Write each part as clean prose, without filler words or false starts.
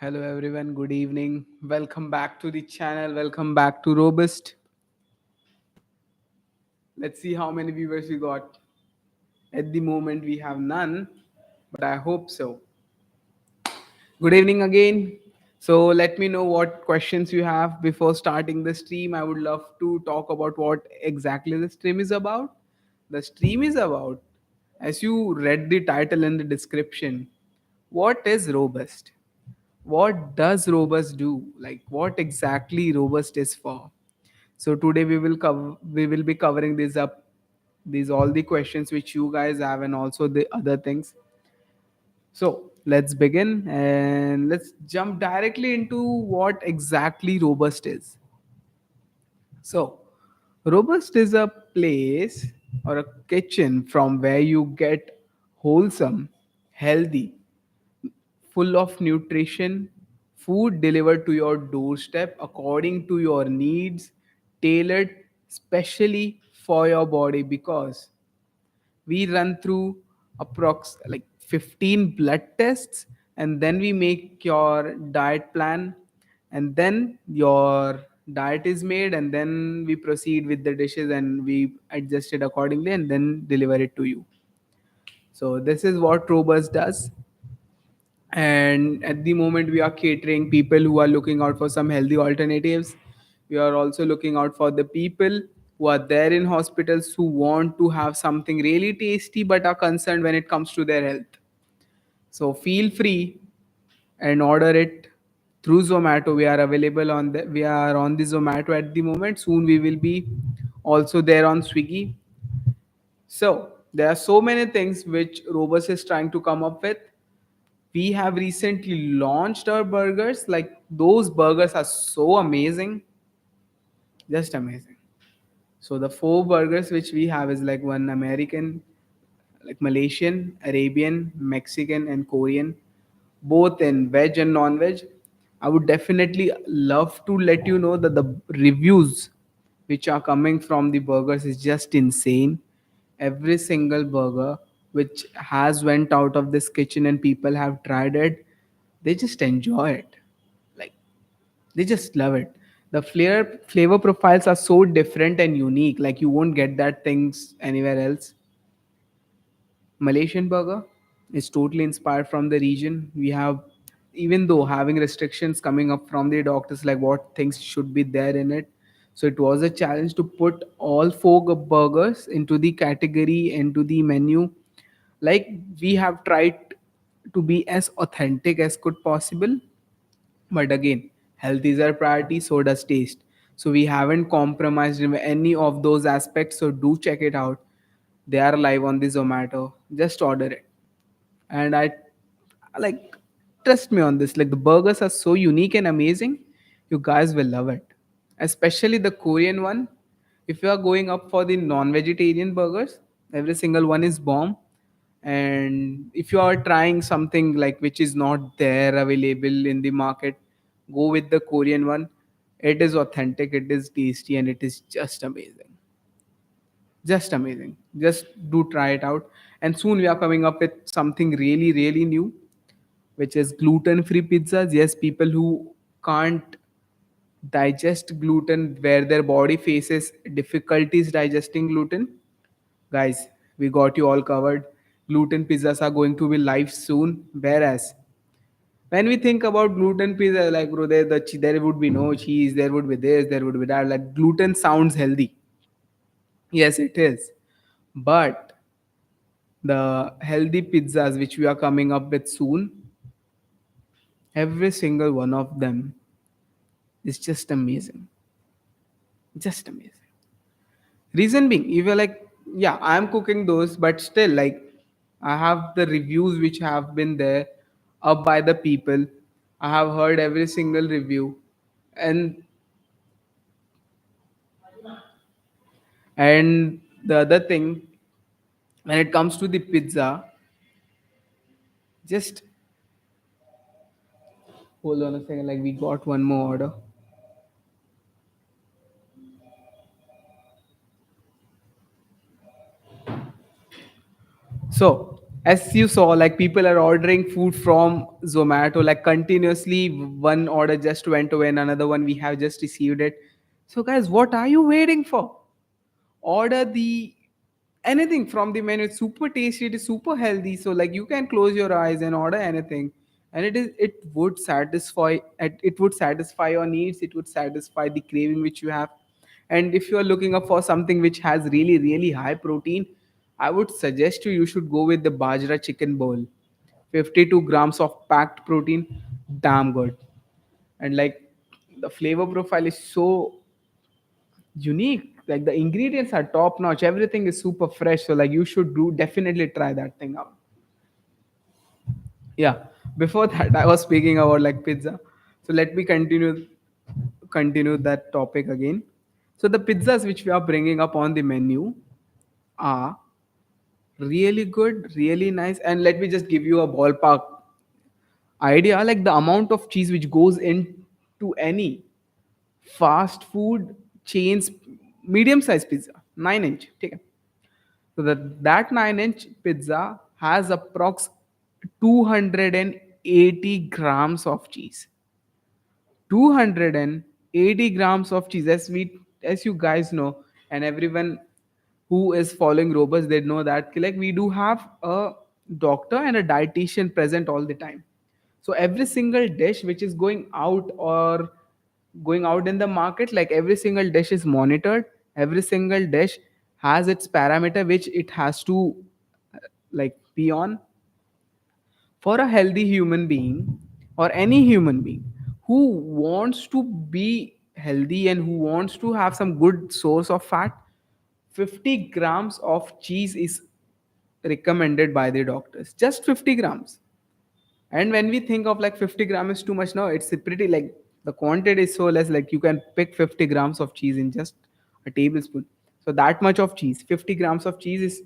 Hello everyone, good evening. Welcome back to the channel. Welcome back to Robust. Let's see how many viewers we got. At the moment we have none, but I hope so. Good evening again. So let me know what questions you have before starting the stream. I would love to talk about what exactly the stream is about. The stream is about, as you read the title and the description, what is robust? What does robust do? Like what exactly robust is for? So today we will be covering this up, these all the questions which you guys have and also the other things. So let's begin and let's jump directly into what exactly robust is. So robust is a place or a kitchen from where you get wholesome, healthy, full of nutrition, food delivered to your doorstep according to your needs, tailored specially for your body because we run through approx like 15 blood tests and then we make your diet plan and then your diet is made and then we proceed with the dishes and we adjust it accordingly and then deliver it to you. So this is what robust does, and at the moment we are catering people who are looking out for some healthy alternatives. We are also looking out for the people who are there in hospitals who want to have something really tasty but are concerned when it comes to their health. So feel free and order it through Zomato. We are available on we are on the Zomato at the moment. Soon we will be also there on Swiggy. So there are so many things which Robust is trying to come up with. We have recently launched our burgers. Like those burgers are so amazing, just amazing. So the four burgers which we have is like one American, like Malaysian, Arabian, Mexican, and Korean, both in veg and non-veg. I would definitely love to let you know that the reviews which are coming from the burgers is just insane. Every single burger which has went out of this kitchen and people have tried it, they just enjoy it. Like they just love it. The flavor profiles are so different and unique. Like you won't get that things anywhere else. Malaysian burger is totally inspired from the region. We have, even though having restrictions coming up from the doctors, like what things should be there in it. So it was a challenge to put all four burgers into the category, into the menu. Like we have tried to be as authentic as could possible, but again, health is our priority, so does taste. So we haven't compromised in any of those aspects. So do check it out. They are live on the Zomato. Just order it. And I like trust me on this. Like the burgers are so unique and amazing. You guys will love it. Especially the Korean one. If you are going up for the non-vegetarian burgers, every single one is bomb. And if you are trying something like which is not there available in the market, go with the Korean one. It is authentic, it is tasty, and it is just amazing. Just amazing. Just do try it out. And soon we are coming up with something really, really new, which is gluten-free pizzas. Yes, people who can't digest gluten, where their body faces difficulties digesting gluten, guys, we got you all covered. Gluten pizzas are going to be live soon. Whereas when we think about gluten pizza, like bro, there would be no cheese, there would be this, there would be that. Like gluten sounds healthy. Yes, it is. But the healthy pizzas which we are coming up with soon, every single one of them is just amazing. Just amazing. Reason being, if you're like, yeah, I'm cooking those, but still, like, I have the reviews which have been there up by the people. I have heard every single review. And and the other thing, when it comes to the pizza, just hold on a second, like we got one more order. So As you saw, like people are ordering food from Zomato, like continuously. One order just went away and another one we have just received it. So guys, what are you waiting for? Order the anything from the menu. It's super tasty, it is super healthy, so like you can close your eyes and order anything, and it would satisfy your needs, it would satisfy the craving which you have. And if you are looking up for something which has really really high protein, I would suggest you should go with the bajra chicken bowl. 52 grams of packed protein, damn good. And like the flavor profile is so unique, like the ingredients are top notch, everything is super fresh, so like you should do definitely try that thing out. Yeah, before that I was speaking about like pizza, so let me continue that topic again. So the pizzas which we are bringing up on the menu are really good, really nice, and let me just give you a ballpark idea, like the amount of cheese which goes into any fast food chains medium sized pizza, 9 inch, take it. So that 9 inch pizza has approx 280 grams of cheese. 280 grams of cheese, as you guys know, and everyone who is following robust, they know that like we do have a doctor and a dietitian present all the time. So every single dish which is going out in the market, like every single dish is monitored, every single dish has its parameter which it has to like be on. For a healthy human being or any human being who wants to be healthy and who wants to have some good source of fat, 50 grams of cheese is recommended by the doctors, just 50 grams. And when we think of like 50 grams is too much, now it's pretty like the quantity is so less, like you can pick 50 grams of cheese in just a tablespoon. So that much of cheese, 50 grams of cheese is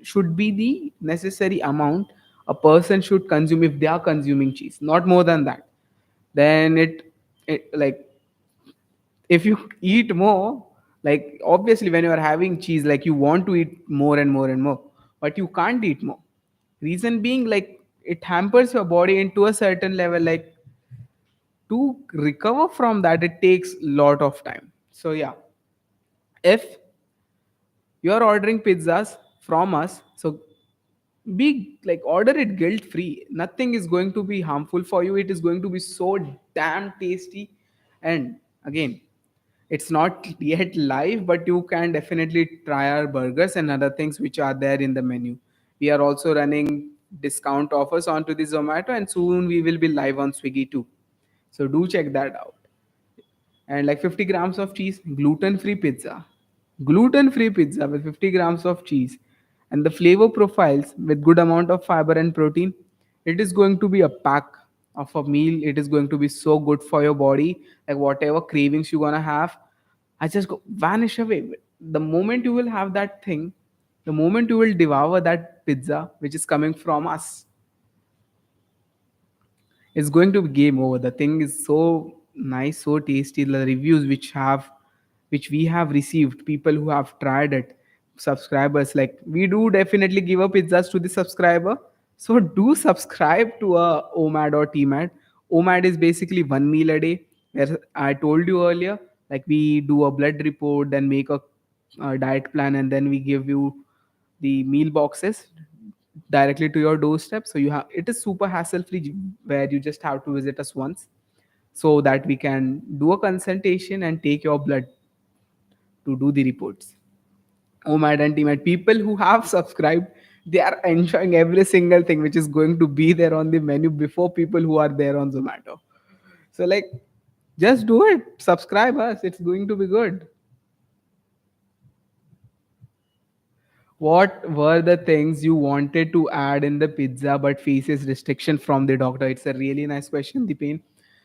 should be the necessary amount a person should consume if they are consuming cheese, not more than that. Then it like if you eat more, like obviously when you are having cheese, like you want to eat more and more and more, but you can't eat more. Reason being, like it hampers your body into a certain level, like to recover from that it takes lot of time. So yeah, if you're ordering pizzas from us, so be like order it guilt free, nothing is going to be harmful for you, it is going to be so damn tasty. And again, it's not yet live, but you can definitely try our burgers and other things which are there in the menu. We are also running discount offers onto the Zomato, and soon we will be live on Swiggy too, so do check that out. And like 50 grams of cheese, gluten free pizza with 50 grams of cheese, and the flavor profiles with good amount of fiber and protein, it is going to be a pack of a meal, it is going to be so good for your body. Like whatever cravings you're gonna have, I just go vanish away the moment you will have that thing, the moment you will devour that pizza which is coming from us, it's going to be game over. The thing is so nice, so tasty. The reviews which we have received, people who have tried it, subscribers, like we do definitely give up pizzas to the subscriber. So do subscribe to a OMAD or TMAD. OMAD is basically one meal a day. Where I told you earlier, like we do a blood report, then make a diet plan, and then we give you the meal boxes directly to your doorstep. So you have it is super hassle free, where you just have to visit us once so that we can do a consultation and take your blood to do the reports. Oh my teammate, people who have subscribed, they are enjoying every single thing which is going to be there on the menu before people who are there on Zomato. So like just do it, subscribe us, it's going to be good. What were the things you wanted to add in the pizza but faces restriction from the doctor? It's a really nice question, Deepen.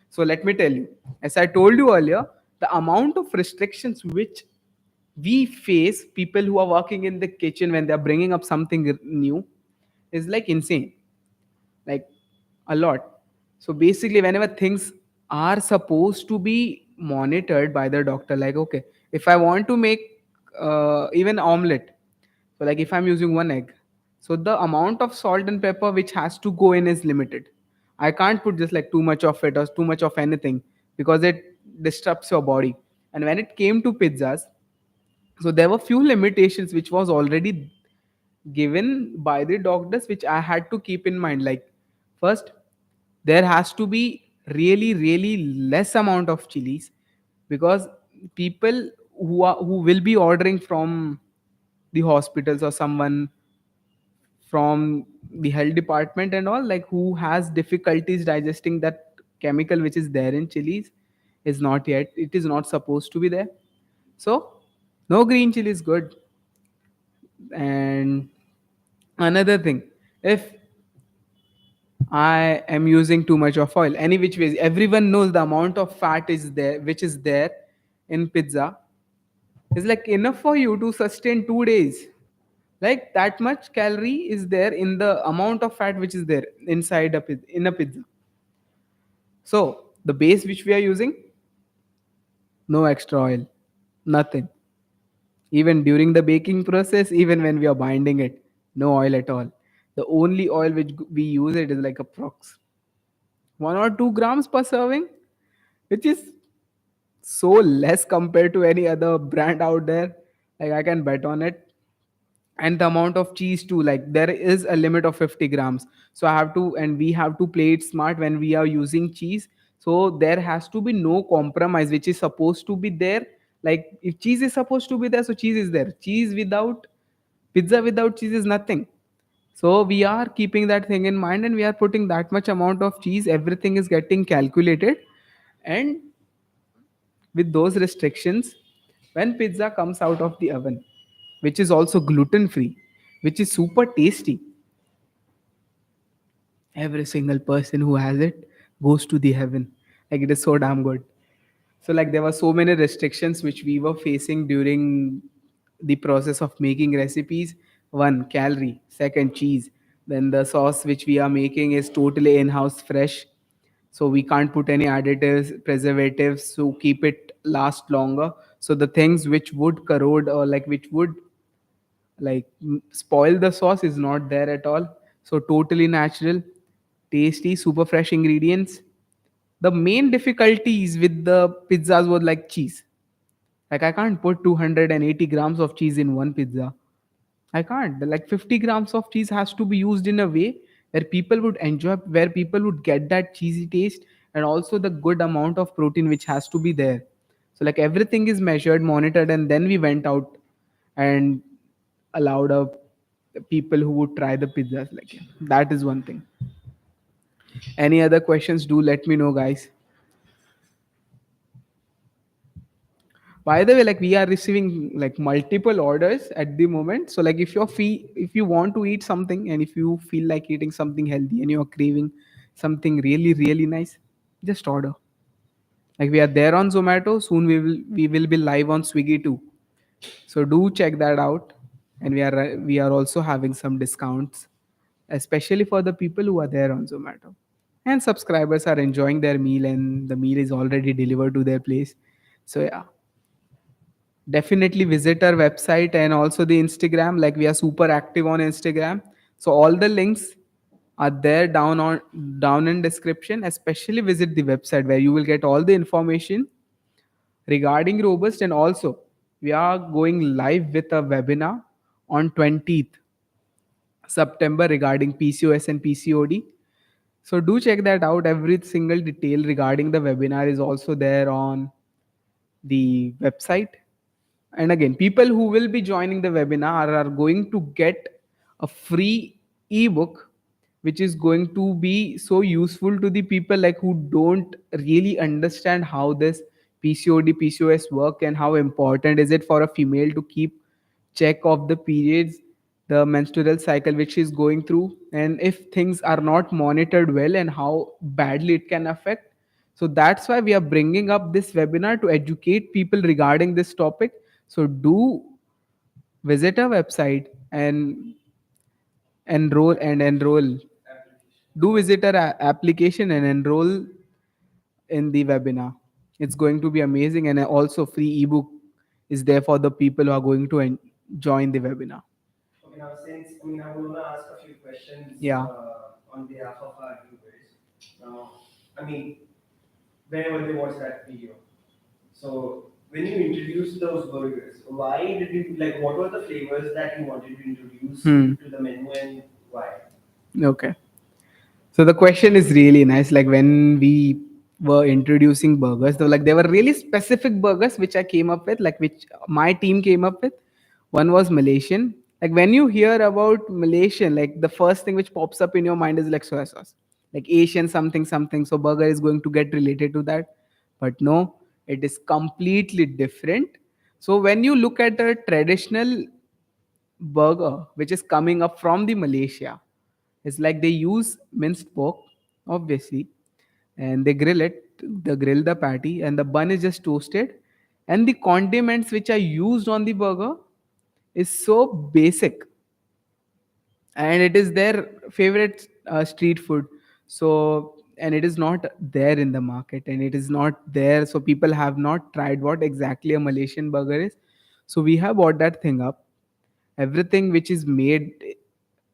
So let me tell you. As I told you earlier, the amount of restrictions which we face, people who are working in the kitchen when they're bringing up something new, is like insane. Like a lot. So basically, whenever things are supposed to be monitored by the doctor, like okay, if I want to make even omelette, so like if I'm using one egg, So the amount of salt and pepper which has to go in is limited. I can't put just like too much of it or too much of anything because it disrupts your body. And when it came to pizzas, so there were few limitations which was already given by the doctors which I had to keep in mind. Like first, there has to be really less amount of chilies because people who will be ordering from the hospitals or someone from the health department and all, like who has difficulties digesting that chemical which is there in chilies, is not yet, it is not supposed to be there. So no green chili is good. And another thing, if I am using too much of oil, any which ways, everyone knows the amount of fat is there which is there in pizza is like enough for you to sustain 2 days. Like that much calorie is there in the amount of fat which is there inside in a pizza. So the base which we are using, no extra oil, nothing. Even during the baking process, even when we are binding it, no oil at all. The only oil which we use it is like approx 1 or 2 grams per serving, which is so less compared to any other brand out there. Like I can bet on it. And the amount of cheese too, like there is a limit of 50 grams. So I have to, and we have to play it smart when we are using cheese. So there has to be no compromise, which is supposed to be there. Like if cheese is supposed to be there, so cheese is there. Cheese without pizza without cheese is nothing. So we are keeping that thing in mind and we are putting that much amount of cheese. Everything is getting calculated. And with those restrictions, when pizza comes out of the oven, which is also gluten free, which is super tasty, every single person who has it goes to the heaven. Like it is so damn good. So like there were so many restrictions which we were facing during the process of making recipes. One, calorie. Second, cheese. Then the sauce which we are making is totally in-house fresh. So we can't put any additives, preservatives to keep it last longer. So the things which would corrode or like which would spoil the sauce is not there at all. So totally natural, tasty, super fresh ingredients. The main difficulties with the pizzas was like cheese. Like I can't put 280 grams of cheese in one pizza. I can't. Like 50 grams of cheese has to be used in a way where people would enjoy, where people would get that cheesy taste and also the good amount of protein which has to be there. So like everything is measured, monitored, and then we went out and allowed people who would try the pizzas. Like yeah, that is one thing. Any other questions? Do let me know, guys. By the way, like we are receiving like multiple orders at the moment. So like if you want to eat something and if you feel like eating something healthy and you're craving something really nice, just order. Like we are there on Zomato. Soon we will be live on Swiggy too. So do check that out. And we are also having some discounts, especially for the people who are there on Zomato. And subscribers are enjoying their meal and the meal is already delivered to their place. So yeah, definitely visit our website and also the Instagram. Like we are super active on Instagram. So all the links are there down in description. Especially visit the website where you will get all the information regarding robust. And also we are going live with a webinar on 20th September regarding PCOS and PCOD. So do check that out. Every single detail regarding the webinar is also there on the website. And again, people who will be joining the webinar are going to get a free ebook, which is going to be so useful to the people like who don't really understand how this PCOD, PCOS work and how important is it for a female to keep check of the periods, the menstrual cycle which she's going through, and if things are not monitored well and how badly it can affect. So that's why we are bringing up this webinar to educate people regarding this topic. So do visit our website and enroll. Do visit our application and enroll in the webinar. It's going to be amazing, and also free ebook is there for the people who are going to join the webinar. since I would want to ask a few questions Yeah. on behalf of our viewers. Now, I mean, whenever they watch that video, so when you introduced those burgers, why did you like? What were the flavors that you wanted to introduce Hmm. to the menu, and why? Okay. So the question is really nice. Like when we were introducing burgers, there were really specific burgers which I came up with, like which my team came up with. One was Malaysian. Like when you hear about Malaysian, like the first thing which pops up in your mind is like soya sauce, like Asian something something. So burger is going to get related to that, but no, it is completely different. So when you look at a traditional burger which is coming up from the Malaysia, it's like they use minced pork, obviously, and they grill it. They grill the patty, and the bun is just toasted. And the condiments which are used on the burger is so basic, and it is their favorite street food. So, and it is not there in the market, and it is not there. So people have not tried what exactly a Malaysian burger is. So we have bought that thing up. Everything which is made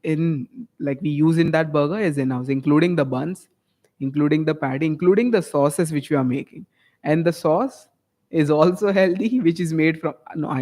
in, like we use in that burger, is in house, including the buns, including the patty, including the sauces which we are making. And the sauce is also healthy, which is made from, no, I